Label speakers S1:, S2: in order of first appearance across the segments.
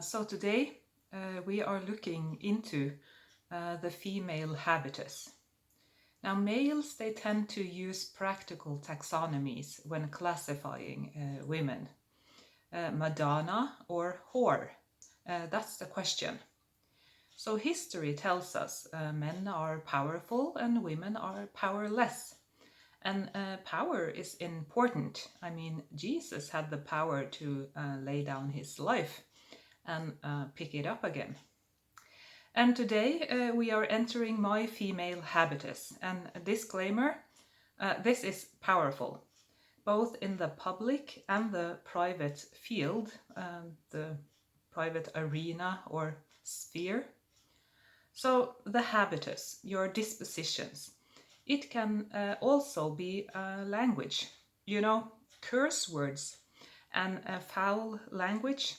S1: So today we are looking into the female habitus. Now males, they tend to use practical taxonomies when classifying women. Madonna or whore? That's the question. So history tells us men are powerful and women are powerless. And power is important. I mean, Jesus had the power to lay down his life and pick it up again. And today we are entering my female habitus. And a disclaimer, this is powerful, both in the public and the private field, the private arena or sphere. So the habitus, your dispositions, it can also be language. You know, curse words and foul language.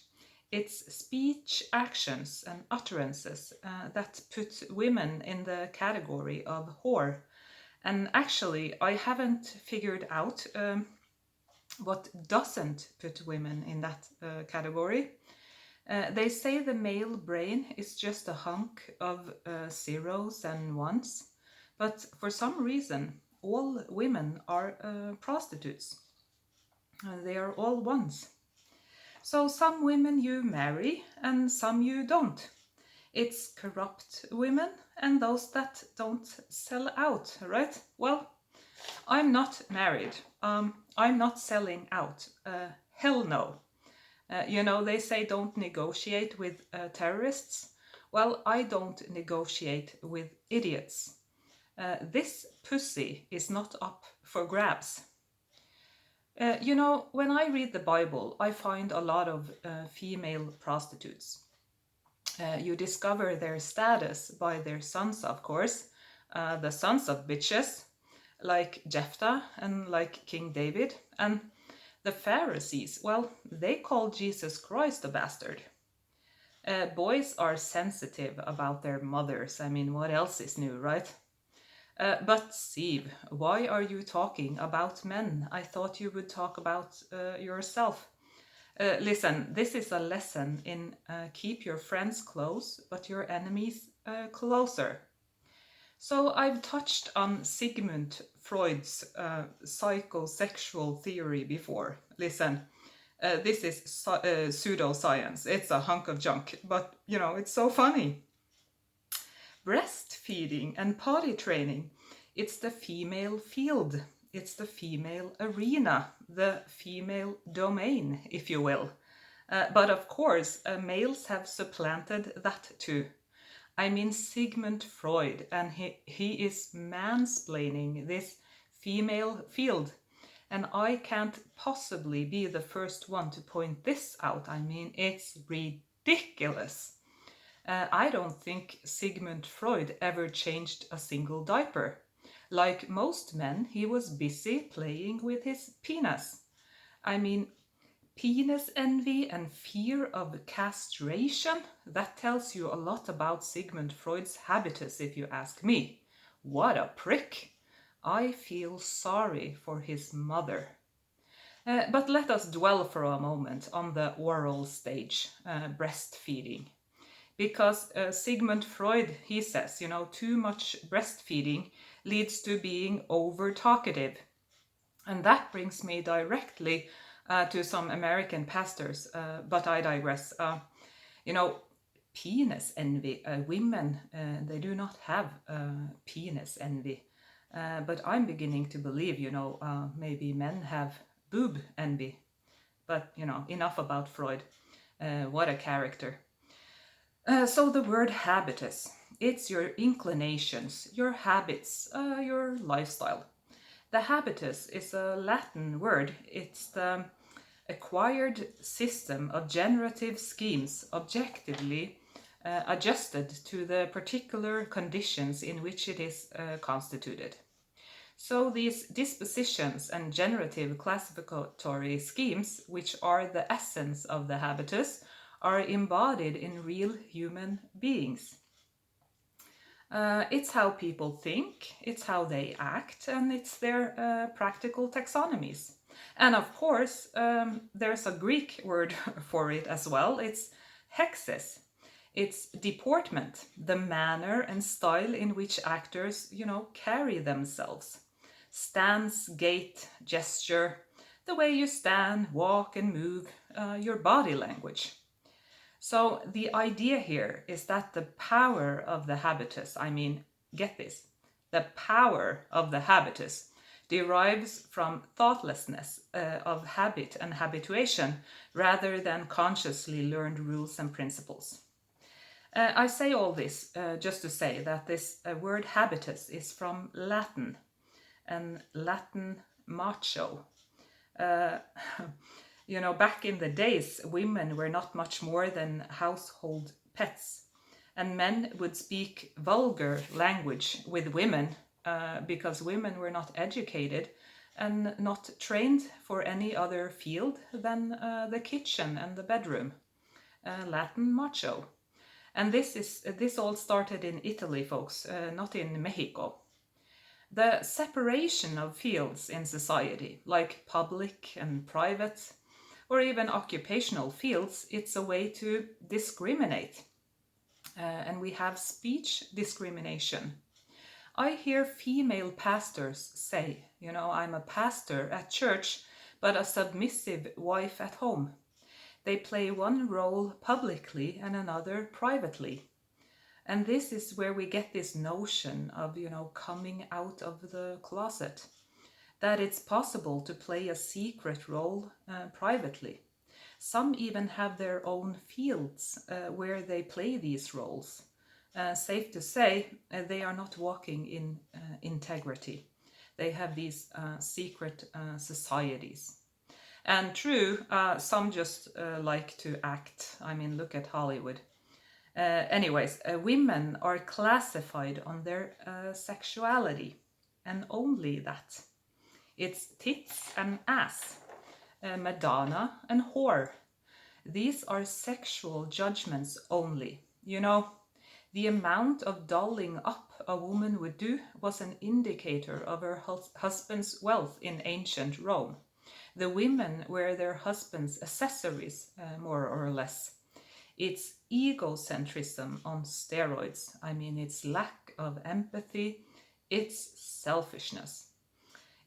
S1: It's speech, actions, and utterances that put women in the category of whore. And actually, I haven't figured out what doesn't put women in that category. They say the male brain is just a hunk of zeros and ones, but for some reason, all women are prostitutes. They are all ones. So some women you marry and some you don't. It's corrupt women and those that don't sell out, right? Well, I'm not married. I'm not selling out. Hell no. They say don't negotiate with terrorists. Well, I don't negotiate with idiots. This pussy is not up for grabs. When I read the Bible, I find a lot of female prostitutes. You discover their status by their sons, of course, the sons of bitches, like Jephthah and like King David. And the Pharisees, well, they call Jesus Christ a bastard. Boys are sensitive about their mothers. I mean, what else is new, right? But Steve, why are you talking about men? I thought you would talk about yourself. Listen, this is a lesson in keep your friends close, but your enemies closer. So I've touched on Sigmund Freud's psychosexual theory before. Listen, this is pseudoscience. It's a hunk of junk, but it's so funny. Breastfeeding and potty training, it's the female field. It's the female arena, the female domain, if you will. But of course, males have supplanted that too. I mean Sigmund Freud, and he is mansplaining this female field. And I can't possibly be the first one to point this out. I mean, it's ridiculous. I don't think Sigmund Freud ever changed a single diaper. Like most men, he was busy playing with his penis. I mean, penis envy and fear of castration, that tells you a lot about Sigmund Freud's habitus, if you ask me. What a prick! I feel sorry for his mother. But let us dwell for a moment on the oral stage, breastfeeding. Because Sigmund Freud, he says, too much breastfeeding leads to being over-talkative. And that brings me directly to some American pastors, but I digress. Penis envy. Women, they do not have penis envy. But I'm beginning to believe, maybe men have boob envy. But, enough about Freud. What a character. So the word habitus, it's your inclinations, your habits, your lifestyle. The habitus is a Latin word. It's the acquired system of generative schemes objectively adjusted to the particular conditions in which it is constituted. So these dispositions and generative classificatory schemes, which are the essence of the habitus, are embodied in real human beings. It's how people think, it's how they act, and it's their practical taxonomies. And of course, there's a Greek word for it as well. It's hexes. It's deportment, the manner and style in which actors, carry themselves. Stance, gait, gesture, the way you stand, walk, and move, your body language. So the idea here is that the power of the habitus, get this, the power of the habitus derives from thoughtlessness of habit and habituation rather than consciously learned rules and principles. I say all this just to say that this word habitus is from Latin, and Latin macho. Back in the days, women were not much more than household pets, and men would speak vulgar language with women because women were not educated and not trained for any other field than the kitchen and the bedroom. Latin macho. And this all started in Italy, folks, not in Mexico. The separation of fields in society, like public and private, or even occupational fields, it's a way to discriminate. And we have speech discrimination. I hear female pastors say, I'm a pastor at church, but a submissive wife at home. They play one role publicly and another privately. And this is where we get this notion of, coming out of the closet, that it's possible to play a secret role privately. Some even have their own fields where they play these roles. Safe to say, they are not walking in integrity. They have these secret societies. And true, some just like to act. Look at Hollywood. Anyways, women are classified on their sexuality, and only that. It's tits and ass, Madonna and whore. These are sexual judgments only. The amount of dolling up a woman would do was an indicator of her husband's wealth in ancient Rome. The women were their husband's accessories, more or less. It's egocentrism on steroids. It's lack of empathy. It's selfishness.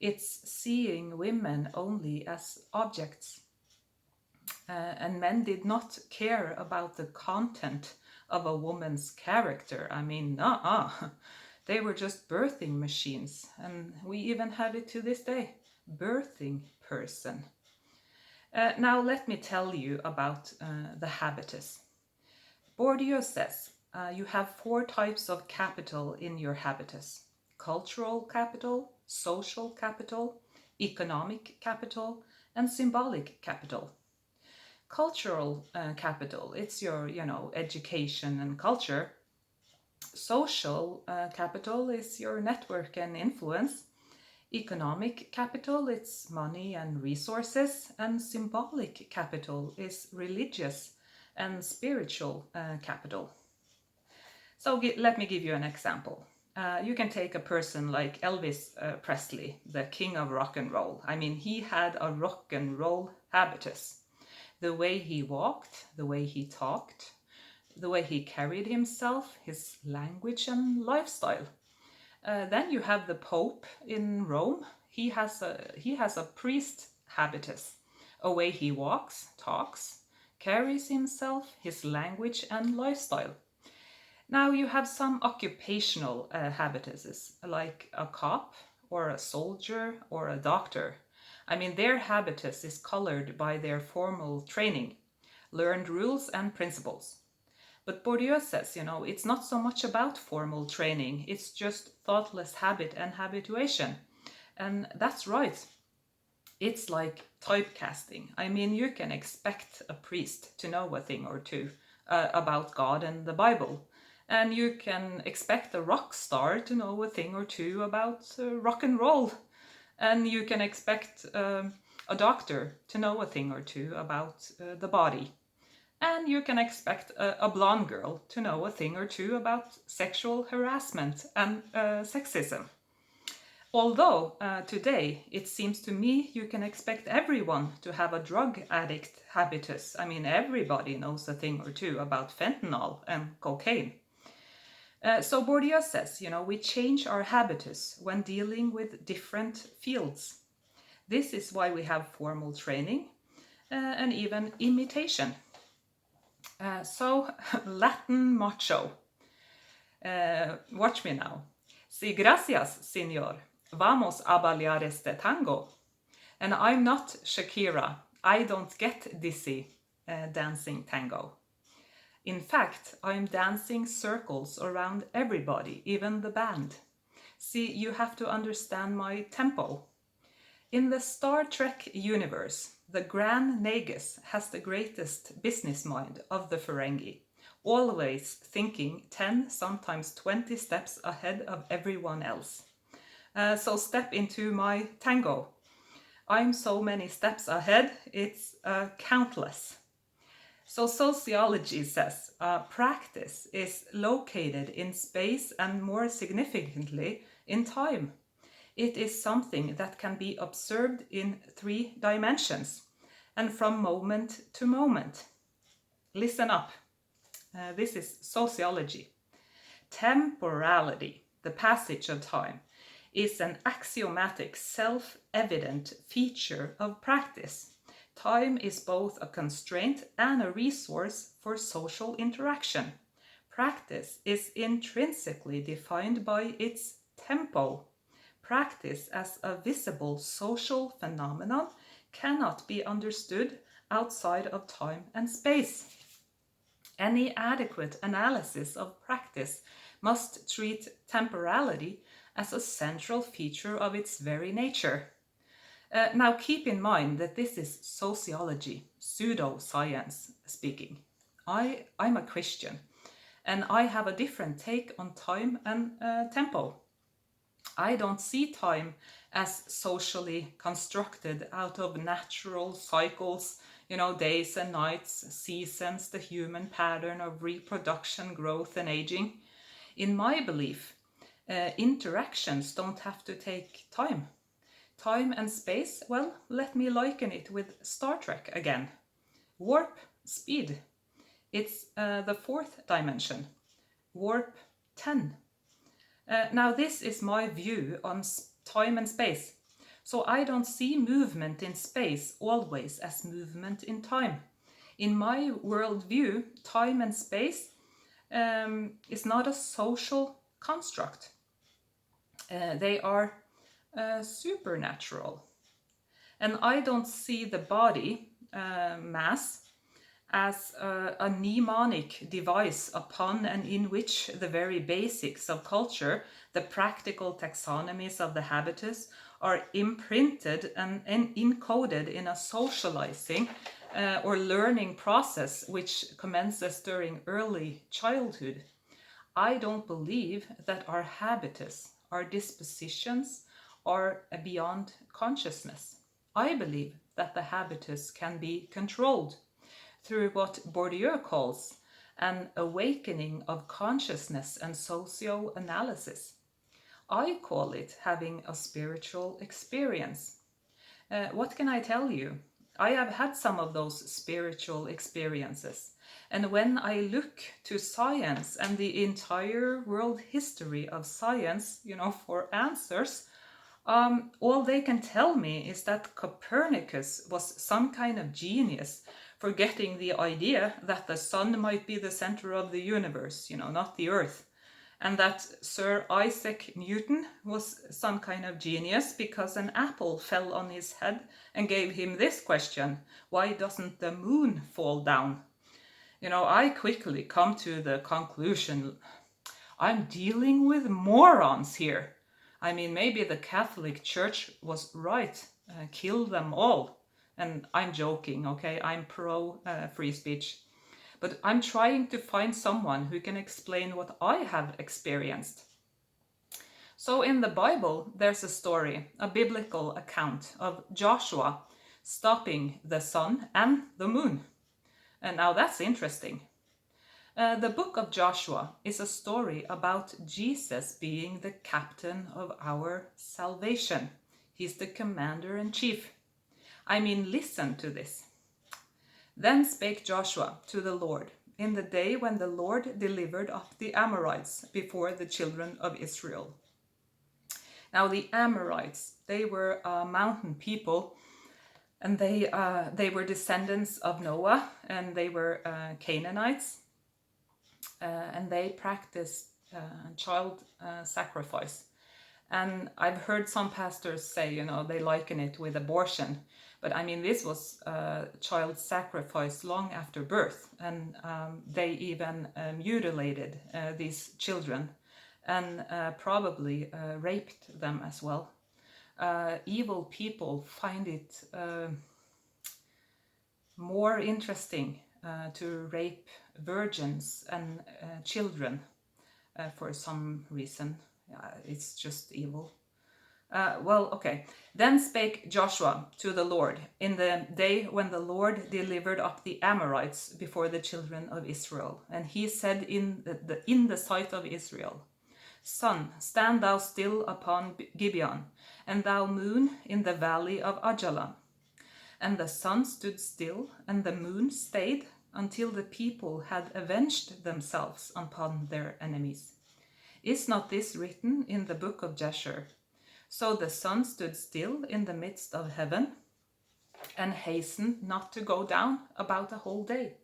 S1: It's seeing women only as objects. And men did not care about the content of a woman's character. They were just birthing machines. And we even have it to this day. Birthing person. Now let me tell you about the habitus. Bourdieu says you have 4 types of capital in your habitus: cultural capital, social capital, economic capital, and symbolic capital. Cultural capital, it's your, education and culture. Social capital is your network and influence. Economic capital, it's money and resources, and symbolic capital is religious and spiritual capital. So let me give you an example. You can take a person like Elvis Presley, the king of rock and roll. He had a rock and roll habitus. The way he walked, the way he talked, the way he carried himself, his language and lifestyle. Then you have the Pope in Rome. He has a priest habitus, a way he walks, talks, carries himself, his language and lifestyle. Now you have some occupational habituses, like a cop or a soldier or a doctor. Their habitus is colored by their formal training, learned rules and principles. But Bourdieu says, it's not so much about formal training, it's just thoughtless habit and habituation. And that's right. It's like typecasting. You can expect a priest to know a thing or two about God and the Bible. And you can expect a rock star to know a thing or two about rock and roll. And you can expect a doctor to know a thing or two about the body. And you can expect a blonde girl to know a thing or two about sexual harassment and sexism. Although today it seems to me you can expect everyone to have a drug addict habitus. I mean, everybody knows a thing or two about fentanyl and cocaine. So Bourdieu says, we change our habitus when dealing with different fields. This is why we have formal training and even imitation. So Latin macho. Watch me now. Si gracias, señor. Vamos a bailar este tango. And I'm not Shakira. I don't get dizzy dancing tango. In fact, I'm dancing circles around everybody, even the band. See, you have to understand my tempo. In the Star Trek universe, the Gran Nagus has the greatest business mind of the Ferengi, always thinking 10, sometimes 20 steps ahead of everyone else. So step into my tango. I'm so many steps ahead, it's countless. So sociology says practice is located in space and more significantly in time. It is something that can be observed in 3 dimensions and from moment to moment. Listen up. This is sociology. Temporality, the passage of time, is an axiomatic, self-evident feature of practice. Time is both a constraint and a resource for social interaction. Practice is intrinsically defined by its tempo. Practice as a visible social phenomenon cannot be understood outside of time and space. Any adequate analysis of practice must treat temporality as a central feature of its very nature. Now keep in mind that this is sociology, pseudoscience speaking. I'm a Christian and I have a different take on time and tempo. I don't see time as socially constructed out of natural cycles, days and nights, seasons, the human pattern of reproduction, growth and aging. In my belief, interactions don't have to take time. Time and space, well, let me liken it with Star Trek again. Warp speed. It's the 4th dimension. Warp 10. Now this is my view on time and space. So I don't see movement in space always as movement in time. In my worldview, time and space is not a social construct. They are supernatural. And I don't see the body, mass, as a mnemonic device upon and in which the very basics of culture, the practical taxonomies of the habitus, are imprinted and encoded in a socializing or learning process which commences during early childhood. I don't believe that our habitus, our dispositions, are beyond consciousness. I believe that the habitus can be controlled through what Bourdieu calls an awakening of consciousness and socio-analysis. I call it having a spiritual experience. What can I tell you? I have had some of those spiritual experiences. And when I look to science and the entire world history of science, for answers, all they can tell me is that Copernicus was some kind of genius for getting the idea that the sun might be the center of the universe, not the earth. And that Sir Isaac Newton was some kind of genius because an apple fell on his head and gave him this question: why doesn't the moon fall down? I quickly come to the conclusion, I'm dealing with morons here. I mean, maybe the Catholic Church was right, kill them all. And I'm joking, okay? I'm pro free speech. But I'm trying to find someone who can explain what I have experienced. So in the Bible, there's a story, a biblical account of Joshua stopping the sun and the moon. And now that's interesting. The book of Joshua is a story about Jesus being the captain of our salvation. He's the commander in chief. I mean, listen to this. Then spake Joshua to the Lord in the day when the Lord delivered up the Amorites before the children of Israel. Now the Amorites, they were a mountain people, and they were descendants of Noah, and they were Canaanites, and they practiced child sacrifice. And I've heard some pastors say, they liken it with abortion. But I mean, this was child sacrifice long after birth. And they even mutilated these children and probably raped them as well. Evil people find it more interesting to rape virgins and children for some reason. It's just evil. Okay. Then spake Joshua to the Lord in the day when the Lord delivered up the Amorites before the children of Israel. And he said in the sight of Israel, Sun, stand thou still upon Gibeon, and thou moon in the valley of Ajalon. And the sun stood still, and the moon stayed, until the people had avenged themselves upon their enemies. Is not this written in the book of Jasher? So the sun stood still in the midst of heaven, and hastened not to go down about a whole day.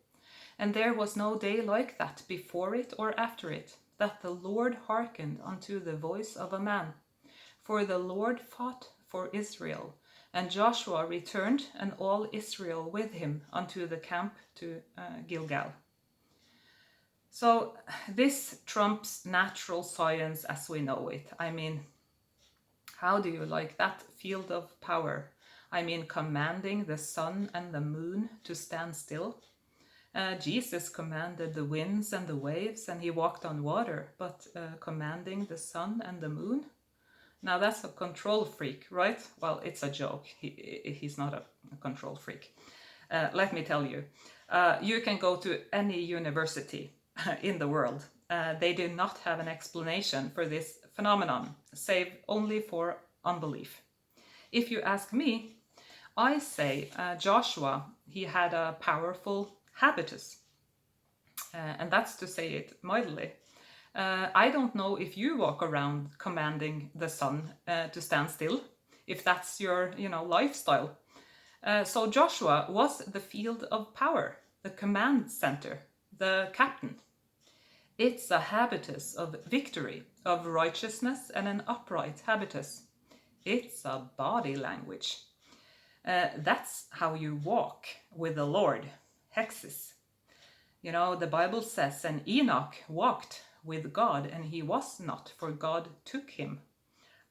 S1: And there was no day like that before it or after it, that the Lord hearkened unto the voice of a man. For the Lord fought for Israel, and Joshua returned, and all Israel with him, unto the camp to Gilgal. So this trumps natural science as we know it. I mean, how do you like that field of power? I mean, commanding the sun and the moon to stand still. Jesus commanded the winds and the waves, and he walked on water, but commanding the sun and the moon? Now that's a control freak, right? Well, it's a joke. He's not a control freak. Let me tell you, you can go to any university in the world. They do not have an explanation for this phenomenon, save only for unbelief. If you ask me, I say Joshua, he had a powerful habitus. And that's to say it mildly. I don't know if you walk around commanding the sun to stand still, if that's your, lifestyle. So Joshua was the field of power, the command center, the captain. It's a habitus of victory, of righteousness, and an upright habitus. It's a body language. That's how you walk with the Lord, hexis. The Bible says, and Enoch walked with God, and he was not, for God took him.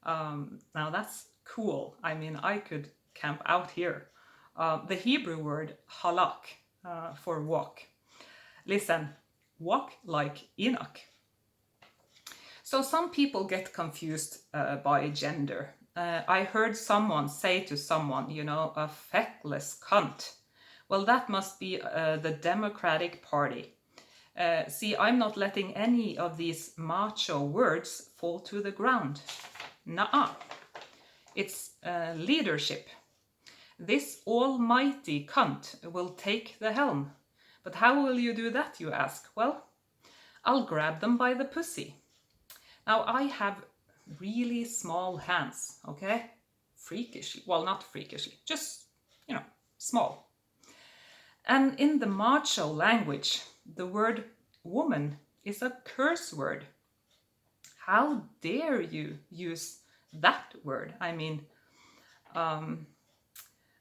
S1: Now that's cool. I mean, I could camp out here. The Hebrew word halak for walk. Listen, walk like Enoch. So some people get confused by gender. I heard someone say to someone, a feckless cunt. Well, that must be the Democratic Party. See, I'm not letting any of these macho words fall to the ground. Nuh-uh. It's leadership. This almighty cunt will take the helm. But how will you do that, you ask? Well, I'll grab them by the pussy. Now, I have really small hands, okay? Freakishly. Well, not freakishly. Just, small. And in the macho language, the word woman is a curse word. How dare you use that word? I mean,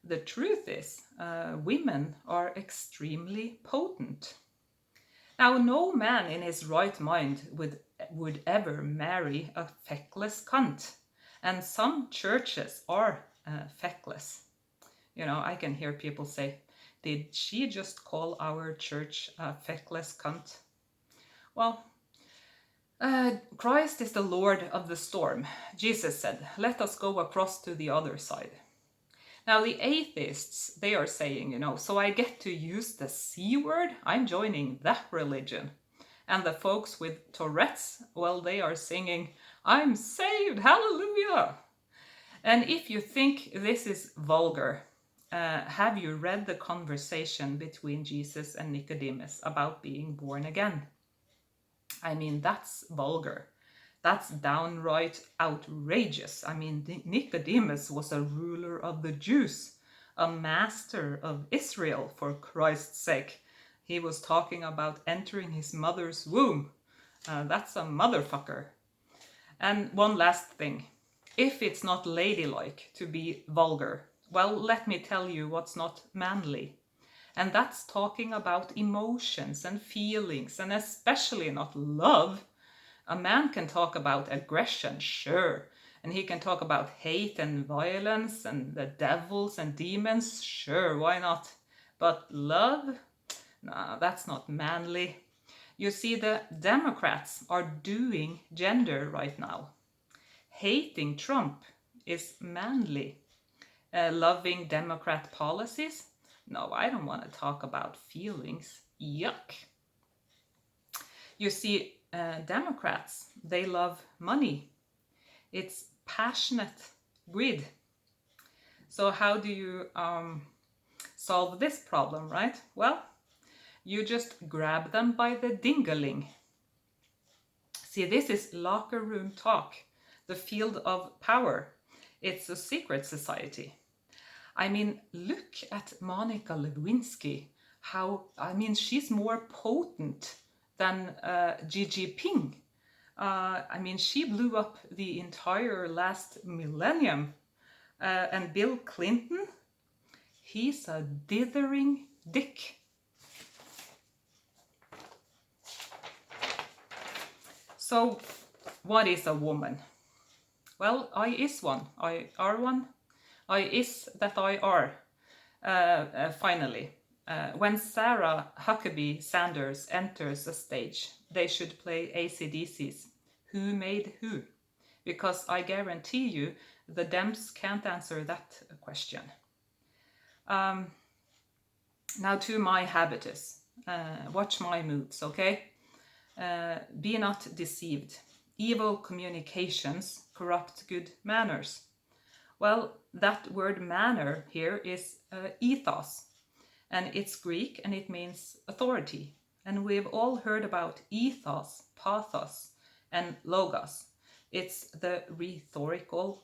S1: the truth is, women are extremely potent. Now, no man in his right mind would ever marry a feckless cunt. And some churches are feckless. I can hear people say, did she just call our church a feckless cunt? Well, Christ is the Lord of the storm. Jesus said, let us go across to the other side. Now the atheists, they are saying, so I get to use the C word? I'm joining that religion. And the folks with Tourette's, well, they are singing, I'm saved, hallelujah. And if you think this is vulgar, have you read the conversation between Jesus and Nicodemus about being born again? I mean, that's vulgar. That's downright outrageous. I mean, Nicodemus was a ruler of the Jews, a master of Israel, for Christ's sake. He was talking about entering his mother's womb. That's a motherfucker. And one last thing. If it's not ladylike to be vulgar, well, let me tell you what's not manly. And that's talking about emotions and feelings, and especially not love. A man can talk about aggression, sure, and he can talk about hate and violence and the devils and demons, sure, why not? But love? No, that's not manly. You see, the Democrats are doing gender right now. Hating Trump is manly. Loving Democrat policies? No, I don't want to talk about feelings. Yuck. You see, Democrats, they love money. It's passionate greed. So how do you solve this problem, right? Well, you just grab them by the dingaling. See, this is locker room talk, the field of power. It's a secret society. I mean, look at Monica Lewinsky. She's more potent than Xi Jinping. I mean, she blew up the entire last millennium. And Bill Clinton, he's a dithering dick. So, what is a woman? Well, I is one. I are one. I is that I are. Finally. When Sarah Huckabee Sanders enters a stage, they should play AC/DC's Who Made Who? Because I guarantee you the Dems can't answer that question. Now to my habitus. Watch my moves, okay? Be not deceived. Evil communications corrupt good manners. Well, that word manner here is ethos, and it's Greek and it means authority. And we've all heard about ethos, pathos, and logos. It's the rhetorical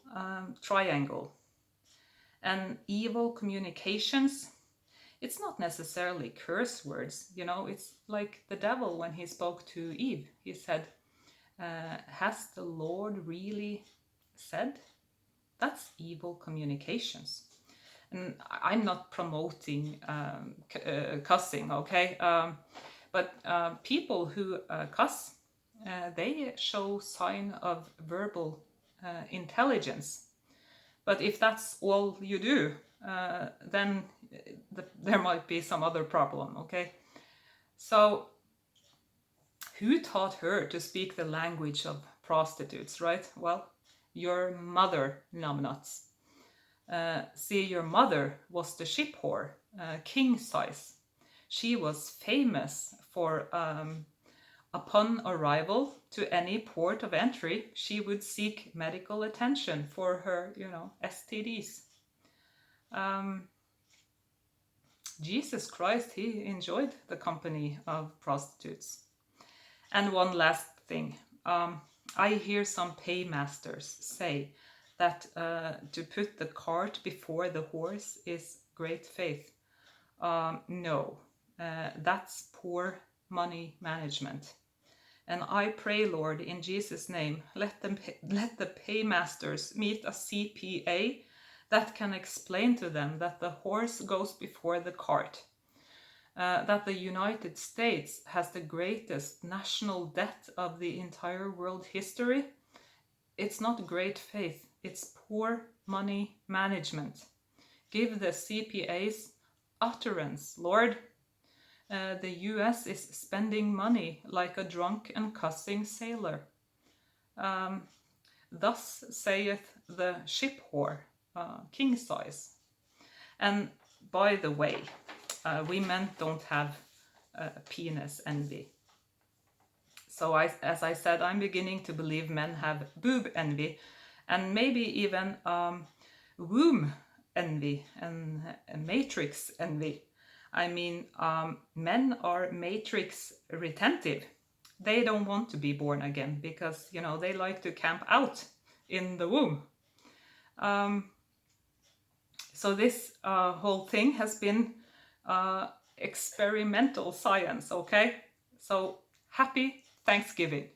S1: triangle. And evil communications, it's not necessarily curse words, you know, it's like the devil when he spoke to Eve. He said, has the Lord really said? That's evil communications. And I'm not promoting cussing, okay? But people who cuss, they show sign of verbal intelligence. But if that's all you do, then there might be some other problem, okay? So, who taught her to speak the language of prostitutes, right? Well, your mother, numbnuts. See, your mother was the ship whore, king size. She was famous for, upon arrival to any port of entry, she would seek medical attention for her, STDs. Jesus Christ, he enjoyed the company of prostitutes. And one last thing. I hear some paymasters say that to put the cart before the horse is great faith. No, that's poor money management. And I pray, Lord, in Jesus' name, let the paymasters meet a CPA that can explain to them that the horse goes before the cart. That the United States has the greatest national debt of the entire world history. It's not great faith, it's poor money management. Give the CPAs utterance, Lord. The US is spending money like a drunk and cussing sailor. Thus saith the ship whore, king size. And by the way, women don't have penis envy. So as I said, I'm beginning to believe men have boob envy, and maybe even womb envy and matrix envy. I mean, men are matrix retentive. They don't want to be born again because, you know, they like to camp out in the womb. So this whole thing has been experimental science, okay? So happy Thanksgiving.